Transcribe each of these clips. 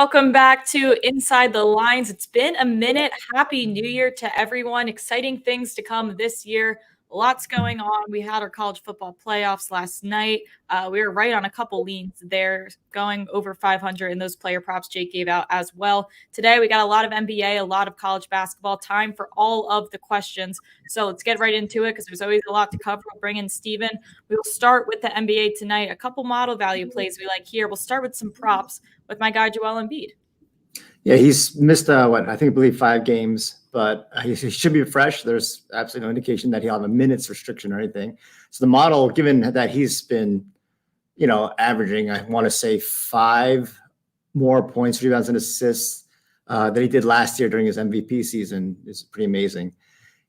Welcome back to Inside the Lines. It's been a minute. Happy New Year to everyone. Exciting things to come this year. Lots going on. We had our college football playoffs last night. We were right on a couple leans there, going over 500, and those player props Jake gave out as well. Today, we got a lot of NBA, a lot of college basketball, time for all of the questions. So let's get right into it because there's always a lot to cover. We'll bring in Steven. We will start with the NBA tonight. A couple model value plays we like here. We'll start with some props with my guy, Joel Embiid. Yeah, he's missed, I believe 5 games, but he should be fresh. There's absolutely no indication that he'll have a minutes restriction or anything. So the model, given that he's been, averaging, I want to say 5 more points, rebounds, and assists than he did last year during his MVP season, is pretty amazing.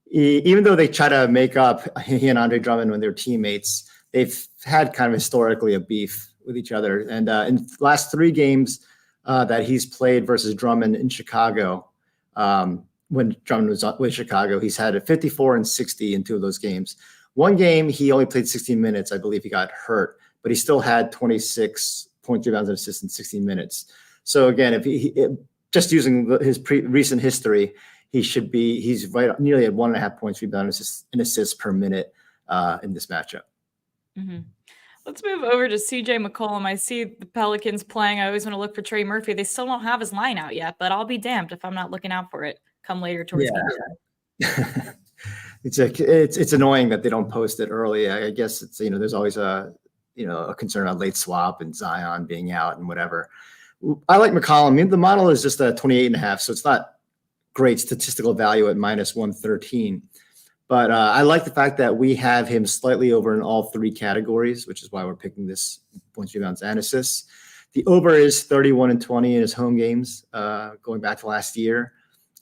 Even though they try to make up, he and Andre Drummond when they're teammates, they've had kind of historically a beef with each other. And in the last 3 games that he's played versus Drummond in Chicago, when Drummond was with Chicago, he's had a 54 and 60 in 2 of those games. One game, he only played 16 minutes. I believe he got hurt, but he still had 26 points, rebounds, and assists in 16 minutes. So again, if he just using his recent history, he's right nearly at 1.5 points, rebounds, and assists per minute in this matchup. Mm-hmm. Let's move over to CJ McCollum. I see the Pelicans playing. I always want to look for Trey Murphy. They still don't have his line out yet, but I'll be damned if I'm not looking out for it come later towards the It's annoying that they don't post it early. I guess it's, there's always a concern on late swap and Zion being out and whatever. I like McCollum. The model is just a 28.5, so it's not great statistical value at -113. But I like the fact that we have him slightly over in all 3 categories, which is why we're picking this points, rebounds, and assists. The over is 31 and 20 in his home games, going back to last year.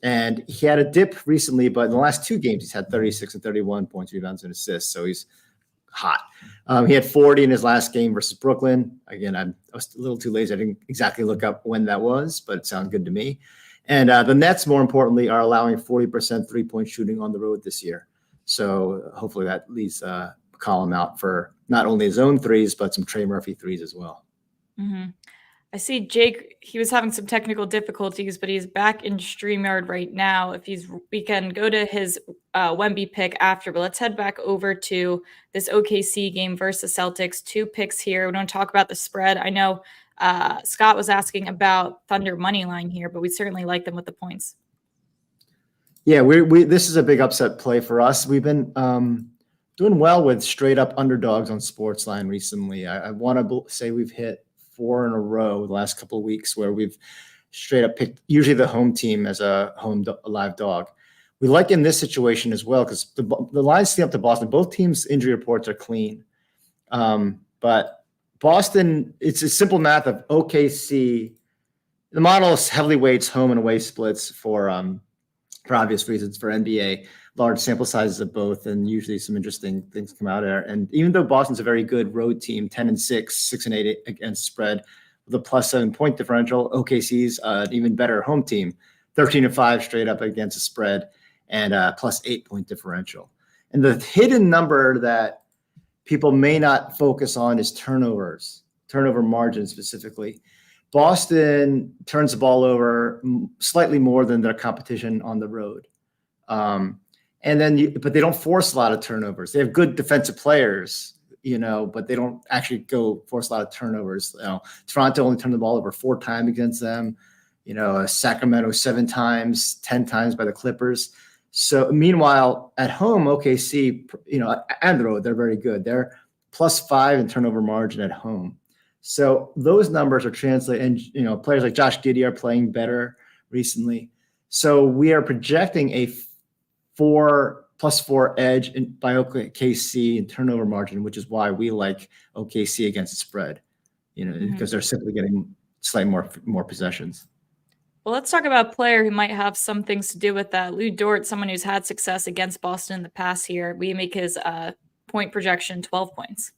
And he had a dip recently, but in the last 2 games, he's had 36 and 31 points, rebounds, and assists. So he's hot. He had 40 in his last game versus Brooklyn. Again, I was a little too lazy. I didn't exactly look up when that was, but it sounded good to me. And the Nets, more importantly, are allowing 40% three-point shooting on the road this year. So hopefully that leaves McCollum out for not only his own threes, but some Trey Murphy threes as well. Mm-hmm. I see Jake, he was having some technical difficulties, but he's back in StreamYard right now. We can go to his Wemby pick after, but let's head back over to this OKC game versus Celtics. 2 picks here. We don't talk about the spread. I know Scott was asking about Thunder money line here, but we certainly like them with the points. Yeah, this is a big upset play for us. We've been doing well with straight up underdogs on Sportsline recently. I want to say we've hit 4 in a row the last couple of weeks where we've straight up picked usually the home team as a live dog. We like in this situation as well because the lines stay up to Boston. Both teams' injury reports are clean. But Boston, it's a simple math of OKC. The model heavily weights home and away splits for obvious reasons for NBA, large sample sizes of both, and usually some interesting things come out of there. And even though Boston's a very good road team, 10 and 6, 6 and 8 against spread with a +7 point differential, OKC's an even better home team, 13 and 5 straight up against the spread and +8 point differential. And the hidden number that people may not focus on is turnover margin specifically. Boston turns the ball over slightly more than their competition on the road. But they don't force a lot of turnovers. They have good defensive players, but they don't actually go force a lot of turnovers. Toronto only turned the ball over 4 times against them. Sacramento 7 times, 10 times by the Clippers. So meanwhile, at home, OKC, and the road, they're very good. They're +5 in turnover margin at home. So those numbers are translated, and players like Josh Giddey are playing better recently. So we are projecting a +4 edge by OKC in turnover margin, which is why we like OKC against the spread, because they're simply getting slightly more possessions. Well, let's talk about a player who might have some things to do with that. Lou Dort, someone who's had success against Boston in the past here. We make his point projection 12 points.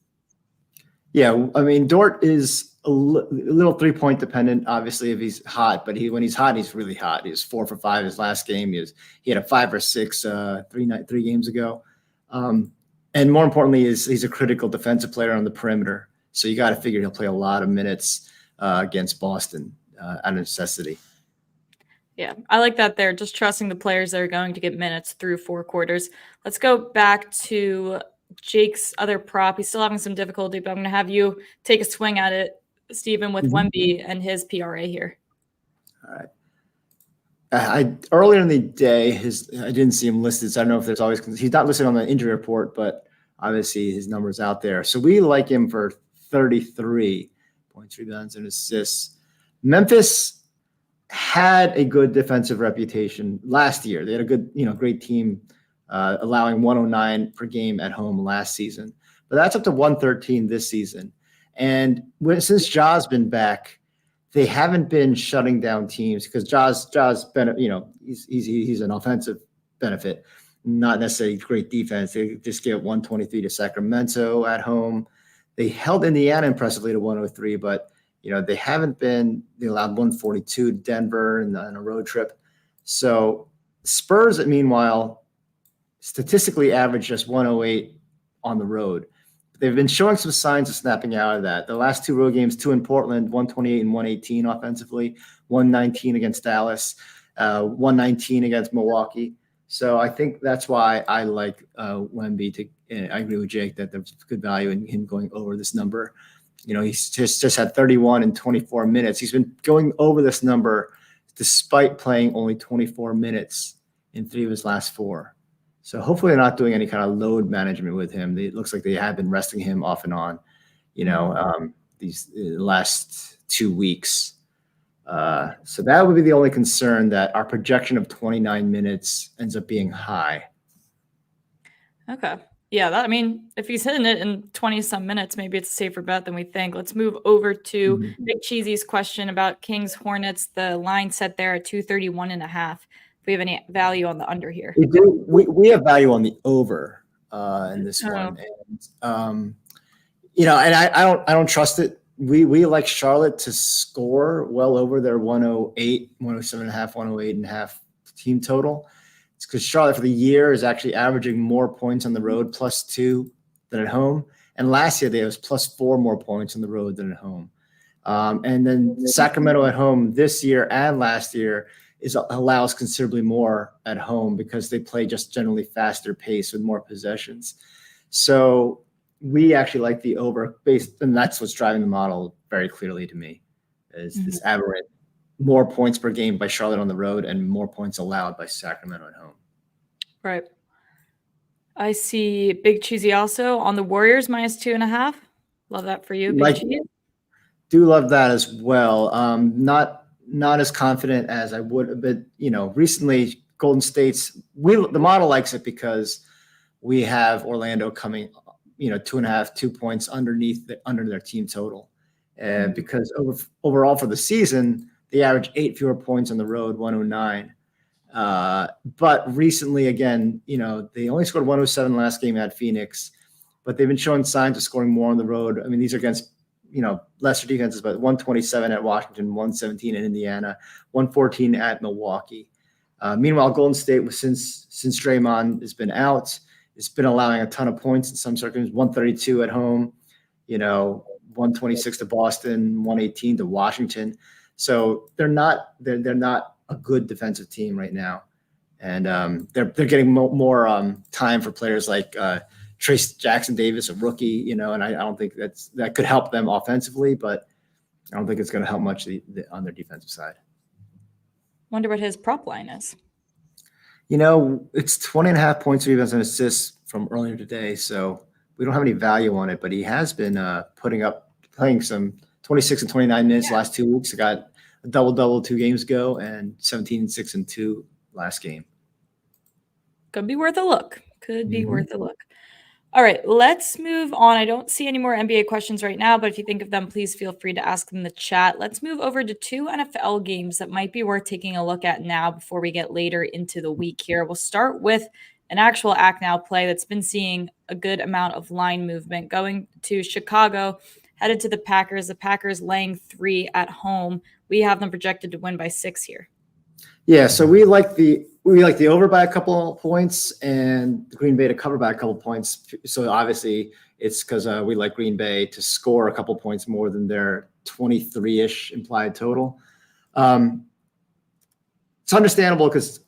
Yeah, I mean, Dort is a little 3-point dependent, obviously, if he's hot. But when he's hot, he's really hot. He was 4 for 5 his last game. He had a 5 or 6 3 games ago. And more importantly, he's a critical defensive player on the perimeter. So you got to figure he'll play a lot of minutes against Boston. out of necessity. Yeah, I like that they're just trusting the players that are going to get minutes through 4 quarters. Let's go back to Jake's other prop. He's still having some difficulty, but I'm going to have you take a swing at it, Stephen, with Wemby and his PRA here. All right. Earlier in the day, I didn't see him listed, so I don't know if there's always – he's not listed on the injury report, but obviously his number's out there. So we like him for 33 points, rebounds, and assists. Memphis had a good defensive reputation last year. They had a good, great team, allowing 109 per game at home last season. But that's up to 113 this season. And since Ja's been back, they haven't been shutting down teams because Ja's been, he's an offensive benefit, not necessarily great defense. They just get 123 to Sacramento at home. They held Indiana impressively to 103, but they haven't been. They allowed 142 to Denver in a road trip. So Spurs, meanwhile, statistically average just 108 on the road. They've been showing some signs of snapping out of that. The last 2 road games, 2 in Portland, 128 and 118 offensively, 119 against Dallas, 119 against Milwaukee. So I think that's why I like Wemby. I agree with Jake that there's good value in him going over this number. He's just had 31 in 24 minutes. He's been going over this number despite playing only 24 minutes in 3 of his last 4. So hopefully they're not doing any kind of load management with him. It looks like they have been resting him off and on, these last 2 weeks. So that would be the only concern, that our projection of 29 minutes ends up being high. Okay. Yeah, if he's hitting it in 20-some minutes, maybe it's a safer bet than we think. Let's move over to Big Cheesy's question about Kings Hornets. The line set there at 231.5. If we have any value on the under here. We do. We have value on the over in this one. And, and I don't trust it. We like Charlotte to score well over their 107.5, 108.5 team total. It's because Charlotte for the year is actually averaging more points on the road, +2, than at home. And last year, they was +4 more points on the road than at home. And then Sacramento at home this year and last year allows considerably more at home because they play just generally faster pace with more possessions. So we actually like the over based, and that's what's driving the model very clearly to me, is this aberrant more points per game by Charlotte on the road and more points allowed by Sacramento at home. Right. I see Big Cheesy also on the Warriors -2.5. Love that for you, Big Cheesy. Do love that as well. Not as confident as I would have been. Recently Golden State's the model likes it because we have Orlando coming, 2.5, 2 points under their team total, because overall for the season they average 8 fewer points on the road, 109. But recently, again, they only scored 107 last game at Phoenix, but they've been showing signs of scoring more on the road. I mean, these are against, lesser defenses, but 127 at Washington, 117 in Indiana, 114 at Milwaukee. Meanwhile, Golden State, since Draymond has been out, it's been allowing a ton of points in some circumstances, 132 at home, 126 to Boston, 118 to Washington. So they're not a good defensive team right now, and they're getting more time for players like Trace Jackson Davis, a rookie, and I don't think that could help them offensively, but I don't think it's going to help much on their defensive side. Wonder what his prop line is. It's 20.5 points, rebounds, and assists from earlier today, so we don't have any value on it, but he has been playing some 26 and 29 minutes the last 2 weeks. I got a double 2 games ago and 17, 6, and 2 last game. Could be worth a look. Worth a look. All right, let's move on. I don't see any more NBA questions right now, but if you think of them, please feel free to ask them in the chat. Let's move over to 2 NFL games that might be worth taking a look at now before we get later into the week here. We'll start with an actual act now play that's been seeing a good amount of line movement, going to Chicago, headed to the Packers laying 3 at home. We have them projected to win by 6 here. Yeah, so we like the over by a couple of points and Green Bay to cover by a couple of points. So obviously it's because we like Green Bay to score a couple of points more than their 23-ish implied total. It's understandable because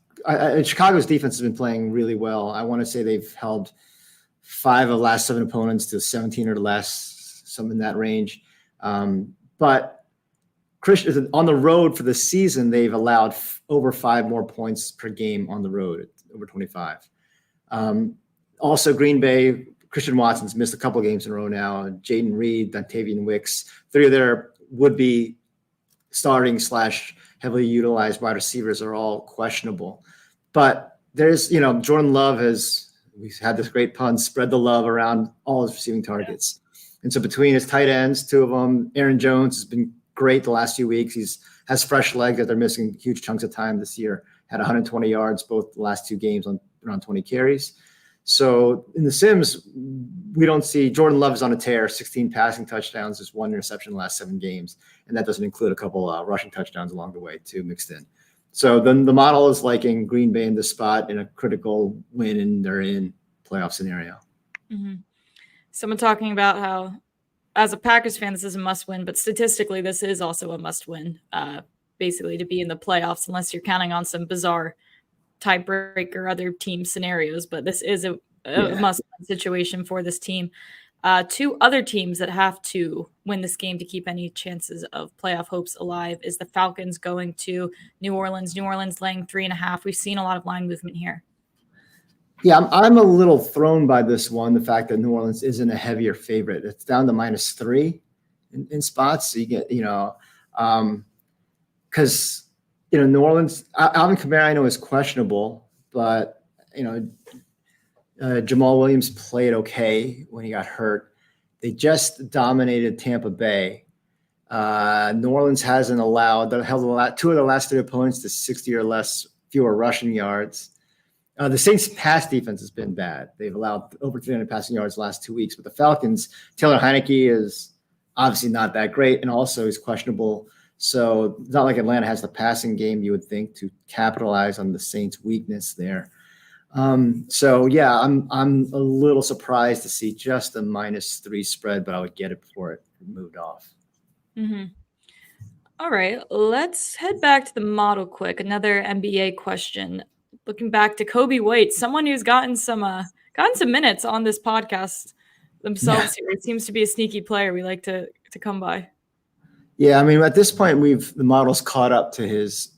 Chicago's defense has been playing really well. I want to say they've held 5 of the last 7 opponents to 17 or less, some in that range. But Christian on the road for the season, they've allowed over 5 more points per game on the road, over 25. Also, Green Bay, Christian Watson's missed a couple of games in a row now. Jaden Reed, Dontavian Wicks, 3 of their would-be starting / heavily utilized wide receivers are all questionable. But there's, Jordan Love we've had this great pun, spread the love around all his receiving targets. And so between his tight ends, 2 of them, Aaron Jones has been great the last few weeks. Has fresh legs that they're missing huge chunks of time this year. Had 120 yards both the last 2 games on around 20 carries. So in the Sims, we don't see Jordan Love is on a tear, 16 passing touchdowns, just 1 interception in the last 7 games. And that doesn't include a couple rushing touchdowns along the way too, mixed in. So then the model is liking Green Bay in this spot in a critical win and they're in playoff scenario. Mm-hmm. Someone talking about how, as a Packers fan, this is a must win, but statistically, this is also a must win, basically to be in the playoffs, unless you're counting on some bizarre tiebreaker other team scenarios. But this is a must-win situation for this team. 2 other teams that have to win this game to keep any chances of playoff hopes alive is the Falcons going to New Orleans. New Orleans laying 3.5. We've seen a lot of line movement here. Yeah, I'm a little thrown by this one, the fact that New Orleans isn't a heavier favorite. It's down to -3 in spots. So you get, because, New Orleans, Alvin Kamara, I know, is questionable, but, Jamal Williams played okay when he got hurt. They just dominated Tampa Bay. New Orleans hasn't held 2 of their last 3 opponents to 60 or less, fewer rushing yards. The Saints' pass defense has been bad. They've allowed over 300 passing yards the last 2 weeks. But the Falcons, Taylor Heineke is obviously not that great, and also he's questionable. So it's not like Atlanta has the passing game, you would think, to capitalize on the Saints' weakness there. So yeah, I'm a little surprised to see just a -3 spread, but I would get it before it moved off. Mm-hmm. All right, let's head back to the model quick. Another NBA question. Looking back to Kobe White, someone who's gotten some minutes on this podcast themselves here. It seems to be a sneaky player we like to come by. Yeah, I mean, at this point, the model's caught up to his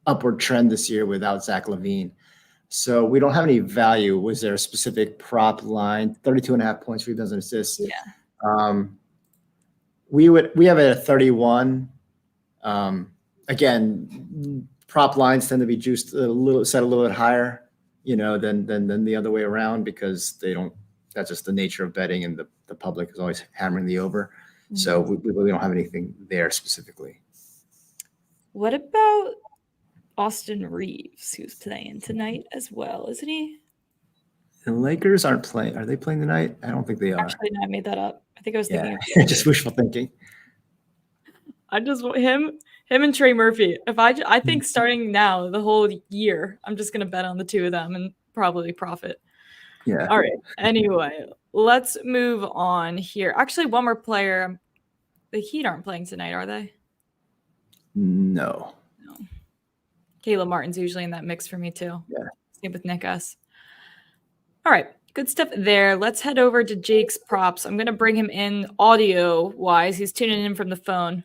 upward trend this year without Zach LaVine. So we don't have any value. Was there a specific prop line? 32.5 points, rebounds, and assists. Yeah. We have it at 31. Again, prop lines tend to be juiced set a little bit higher, than the other way around, because they don't. That's just the nature of betting, and the public is always hammering the over. Mm-hmm. So we don't have anything there specifically. What about Austin Reeves, who's playing tonight as well, isn't he? The Lakers aren't playing. Are they playing tonight? I don't think they are. Actually, no, I made that up. I think I was thinking. Just wishful thinking. I just want him and Trey Murphy. I think starting now, the whole year, I'm just gonna bet on the 2 of them and probably profit. Yeah. All right. Anyway, let's move on here. Actually, one more player. The Heat aren't playing tonight, are they? No. Caleb Martin's usually in that mix for me too. Yeah. Same with Nick S. All right. Good stuff there. Let's head over to Jake's props. I'm going to bring him in audio-wise. He's tuning in from the phone.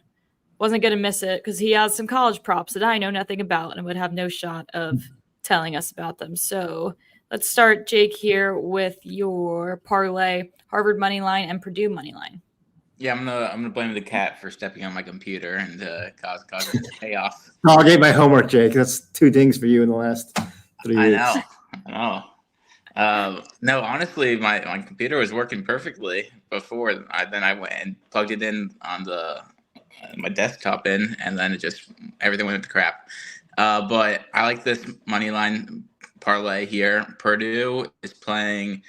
Wasn't going to miss it because he has some college props that I know nothing about and would have no shot of telling us about them. So let's start, Jake, here with your parlay, Harvard money line and Purdue money line. Yeah, I'm gonna blame the cat for stepping on my computer and cause it to pay off. I'll get my homework, Jake. That's 2 dings for you in the last 3 weeks. I know. No, honestly, my computer was working perfectly before. Then I went and plugged it in on my desktop and then everything went to crap. But I like this money line parlay here. Purdue is playing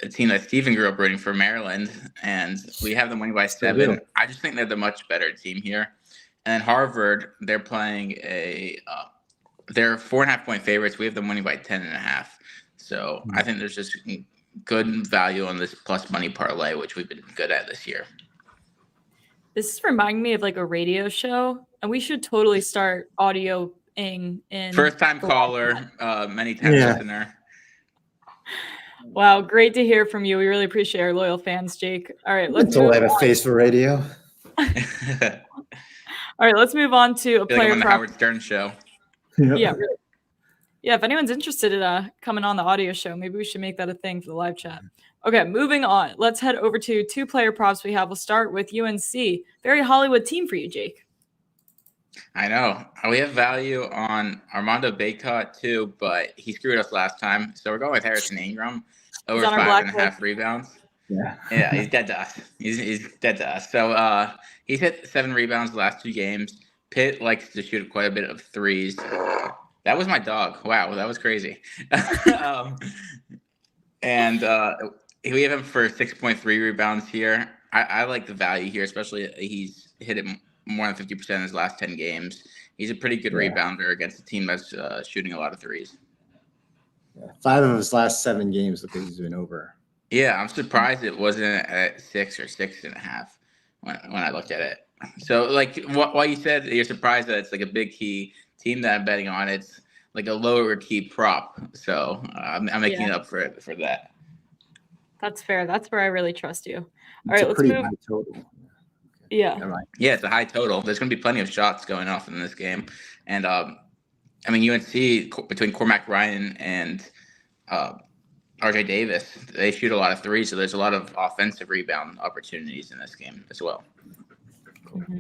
a team that Steven grew up rooting for, Maryland, and we have them winning by 7. I just think they're the much better team here. And Harvard, they're playing they're 4.5 point favorites. We have them winning by 10.5. So I think there's just good value on this plus money parlay, which we've been good at this year. This is reminding me of like a radio show And we should totally start audioing in. First time caller, many times listener. Wow, great to hear from you. We really appreciate our loyal fans, Jake. All right, let's Until I have a face for radio. All right, let's move on to a player on the Howard Stern show. Yep. Yeah, really. Yeah, if anyone's interested in coming on the audio show, maybe we should make that a thing for the live chat. Okay, moving on. Let's head over to 2 player props we have. We'll start with UNC. Very Hollywood team for you, Jake. I know. We have value on Armando Bacot too, but he screwed us last time. So we're going with Harrison Ingram over 5.5 rebounds. Yeah, he's dead to us. He's dead to us. So he's hit 7 rebounds the last 2 games. Pitt likes to shoot quite a bit of threes. That was my dog. Wow, that was crazy. And we have him for 6.3 rebounds here. I like the value here, especially he's hit it more than 50% in his last 10 games. He's a pretty good rebounder against a team that's shooting a lot of threes. 5 of his last 7 games because he's been over. Yeah, I'm surprised it wasn't at 6 or 6.5 when I looked at it. So, like, while you said you're surprised that it's like a big key team that I'm betting on, it's like a lower key prop. So I'm making it up for that. That's fair. That's where I really trust you. All right, let's move. High total. Yeah. Yeah, it's a high total. There's going to be plenty of shots going off in this game. And, UNC, between Cormac Ryan and RJ Davis, they shoot a lot of threes, so there's a lot of offensive rebound opportunities in this game as well. Mm-hmm.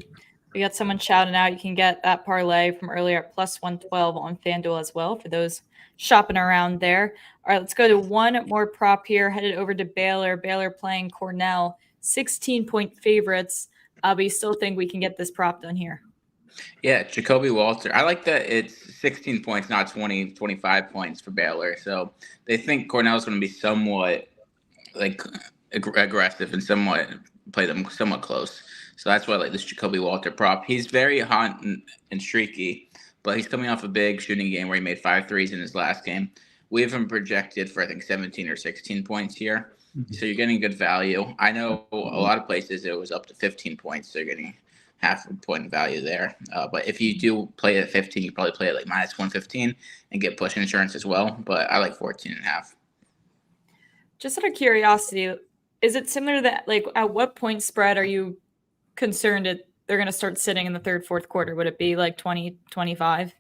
We got someone shouting out. You can get that parlay from earlier at plus 112 on FanDuel as well for those shopping around there. All right, let's go to one more prop here. Headed over to Baylor. Baylor playing Cornell. 16-point favorites. But you still think we can get this prop done here? Yeah, Jacoby Walter. I like that it's 16 points, not 20, 25 points for Baylor. So they think Cornell's going to be somewhat like aggressive and somewhat play them somewhat close. So that's why I like this Jacoby Walter prop. He's very hot and streaky, but he's coming off a big shooting game where he made 5 threes in his last game. We have him projected for, I think, 17 or 16 points here. So you're getting good value. I know a lot of places it was up to 15 points, so you're getting half a point value there. But if you do play it at 15, you probably play it like minus 115 and get push insurance as well. But I like 14.5. Just out of curiosity, is it similar that, like, at what point spread are you concerned that they're going to start sitting in the third, fourth quarter? Would it be like 20, 25?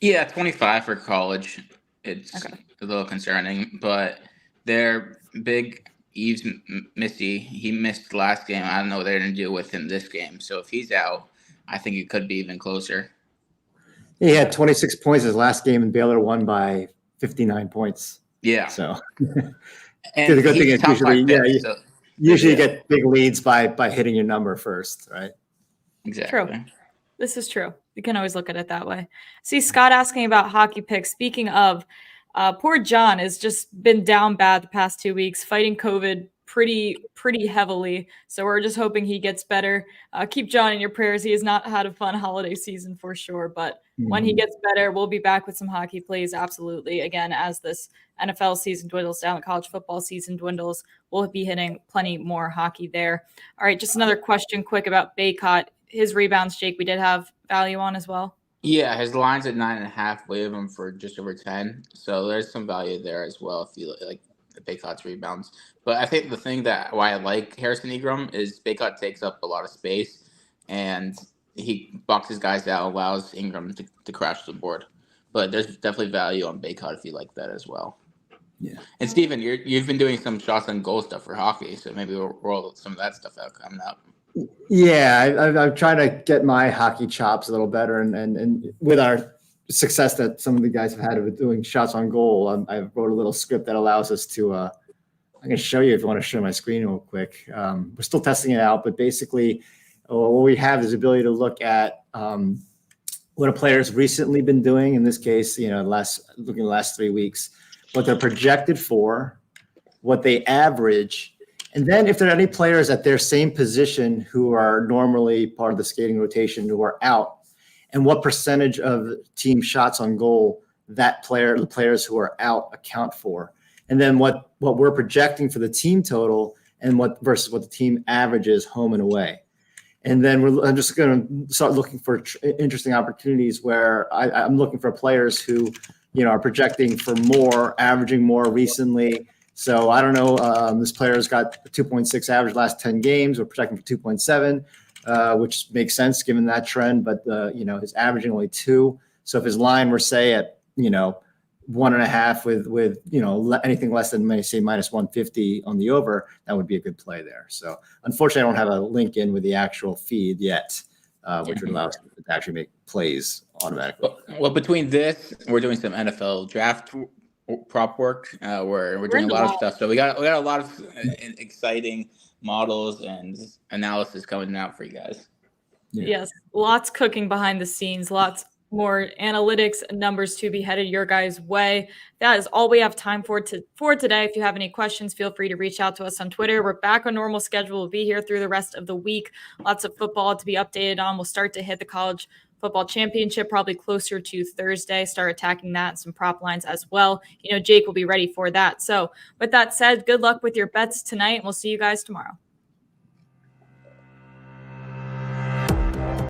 Yeah, 25 for college. It's a little concerning, but they're big. Yves Misty, he missed last game. I don't know what they're going to do with him this game. So if he's out, I think it could be even closer. He had 26 points his last game, and Baylor won by 59 points. Yeah. So and the good thing is usually you get big leads by hitting your number first, right? Exactly. True. This is true. You can always look at it that way. See, Scott asking about hockey picks. Speaking of, poor John has just been down bad the past 2 weeks, fighting COVID pretty heavily. So we're just hoping he gets better. Keep John in your prayers. He has not had a fun holiday season for sure, but when he gets better, we'll be back with some hockey plays. Absolutely. Again, as this NFL season dwindles down, the college football season dwindles, we'll be hitting plenty more hockey there. All right, just another question quick about Bacot. His rebounds, Jake, we did have value on as well. Yeah, his line's at 9.5. We have him for just over 10. So there's some value there as well if you like the Bacot's rebounds. But I think the thing why I like Harrison Ingram is Bacot takes up a lot of space and he boxes guys out, allows Ingram to crash the board. But there's definitely value on Bacot if you like that as well. Yeah. And Steven, you've been doing some shots on goal stuff for hockey, so maybe we'll roll some of that stuff out coming up. Yeah, I'm trying to get my hockey chops a little better, and with our success that some of the guys have had with doing shots on goal, I wrote a little script that allows us to. I'm going to show you if you want to share my screen real quick. We're still testing it out, but basically, what we have is the ability to look at what a player's recently been doing. In this case, looking at the last 3 weeks, what they're projected for, what they average. And then if there are any players at their same position who are normally part of the skating rotation who are out, and what percentage of team shots on goal the players who are out account for. And then what we're projecting for the team total and versus what the team averages home and away. And then I'm just going to start looking for interesting opportunities where I'm looking for players who, are projecting for more, averaging more recently. So I don't know. This player's got a 2.6 average last 10 games. We're projecting for 2.7, which makes sense given that trend. But his averaging only 2. So if his line were say at 1.5 with anything less than say minus 150 on the over, that would be a good play there. So unfortunately, I don't have a link in with the actual feed yet, which would allow us to actually make plays automatically. Well, between this, we're doing some NFL draft prop work where we're doing a lot of stuff. So we got a lot of exciting models and analysis coming out for you guys. Yeah. Yes, lots cooking behind the scenes, lots more analytics numbers to be headed your guys' way. That is all we have time for today. If you have any questions, feel free to reach out to us on Twitter. We're back on normal schedule. We'll be here through the rest of the week. Lots of football to be updated on. We'll start to hit the college football championship probably closer to Thursday, start attacking that and some prop lines as well. Jake will be ready for that. So with that said, good luck with your bets tonight, and we'll see you guys tomorrow.